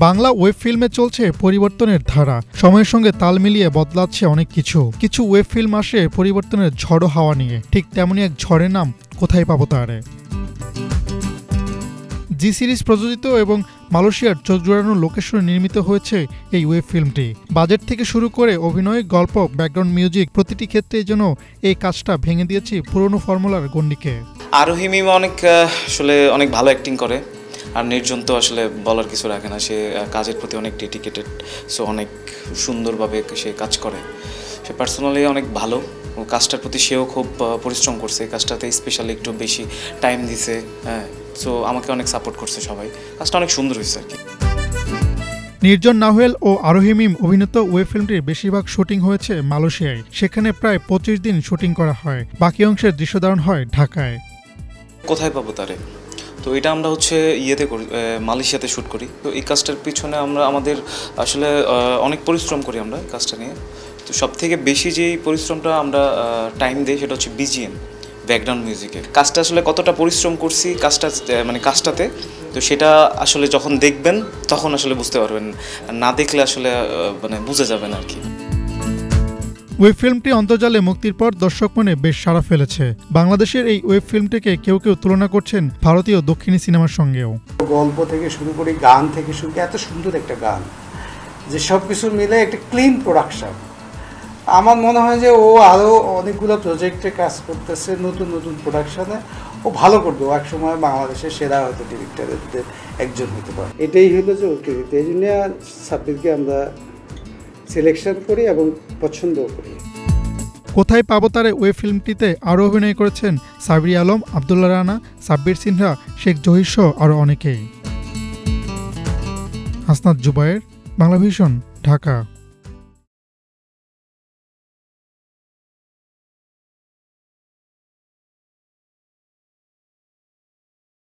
Bangla web ফিল্মে চলছে পরিবর্তনের ধারা। সময়ের সঙ্গে তাল মিলিয়ে বদলাচ্ছে অনেক কিছু। কিছু ওয়েব ফিল্ম আসে পরিবর্তনের ঝড়ো হাওয়া নিয়ে, ঠিক তেমনই এক ঝড়ের নাম কোথায় পাবো তারে। জি সিরিজ প্রযোজিত এবং মালয়েশিয়ার চোখ জোড়ানো লোকেশনে নির্মিত হয়েছে এই ওয়েব ফিল্মটি। বাজেট থেকে শুরু করে অভিনয়, গল্প, ব্যাকগ্রাউন্ড মিউজিক প্রতিটি ক্ষেত্রে যেন এই কাজটা ভেঙে দিয়েছে পুরনো ফর্মুলার গণ্ডিকে। আরোহী মিম অনেক ভালো অ্যাক্টিং করে, আর নির্জন তো আসলে বলার কিছু রাখে না। সে কাজের প্রতি অনেক ডেডিকেটেড, সো অনেক সুন্দরভাবে সে কাজ করে। সে পার্সোনালি অনেক ভালো, কাজটার প্রতি সেও খুব পরিশ্রম করছে। কাজটাতে স্পেশালি একটু বেশি টাইম দিছে, হ্যাঁ। সো আমাকে অনেক সাপোর্ট করছে সবাই। কাজটা অনেক সুন্দর হয়েছে আর কি। নির্জন নাহুয়েল ও আরোহী মিম অভিনীত ওয়েব ফিল্মটির বেশিরভাগ শুটিং হয়েছে মালয়েশিয়ায়। সেখানে প্রায় 25 দিন শুটিং করা হয়। বাকি অংশের দৃশ্যধারণ হয় ঢাকায়। কোথায় পাবো তারে, তো এটা আমরা মালয়েশিয়াতে শ্যুট করি। তো এই কাজটার পিছনে আমাদের আসলে অনেক পরিশ্রম করি আমরা এই কাজটা নিয়ে। তো সব থেকে বেশি যেই পরিশ্রমটা আমরা টাইম দিই সেটা হচ্ছে বিজিএম, ব্যাকগ্রাউন্ড মিউজিকে। কাজটা আসলে কতটা পরিশ্রম করছি কাজটাতে, তো সেটা আসলে যখন দেখবেন তখন আসলে বুঝতে পারবেন, না দেখলে আসলে বুঝে যাবেন আর কি। ওয়েব ফিল্মটি অন্তর্জালে মুক্তির পর দর্শক মনে বেশ সাড়া ফেলেছে। বাংলাদেশের এই ওয়েব ফিল্মটিকে কেউ কেউ তুলনা করছেন ভারতীয় দক্ষিণী সিনেমার সঙ্গেও। গল্প থেকে শুরু করে গান থেকে শুরু করে এত সুন্দর একটা গান, যে সব কিছু মিলে একটা ক্লিন প্রোডাকশন। আমার মনে হয় যে ও আরও অনেকগুলো প্রজেক্টে কাজ করতেছে, নতুন নতুন প্রোডাকশানে ও ভালো করবে। ও এক সময় বাংলাদেশের সেরা হয়তো ডিরেক্টরদের একজন হতে পারে। এটাই হলো যে ওকে দিতে, এই জন্য সাব্বিরকে আমরা সিলেকশন করি এবং পছন্দও করি। কোথায় পাবো তারে ওয়েব ফিল্মটিতে আরও অভিনয় করেছেন সাবরি আলম, আবদুল্লাহ রানা, সাব্বির সিনহা, শেখ জহির সহ আরও অনেকেই। হাসনাত জুবায়ের, বাংলা ভিশন, ঢাকা।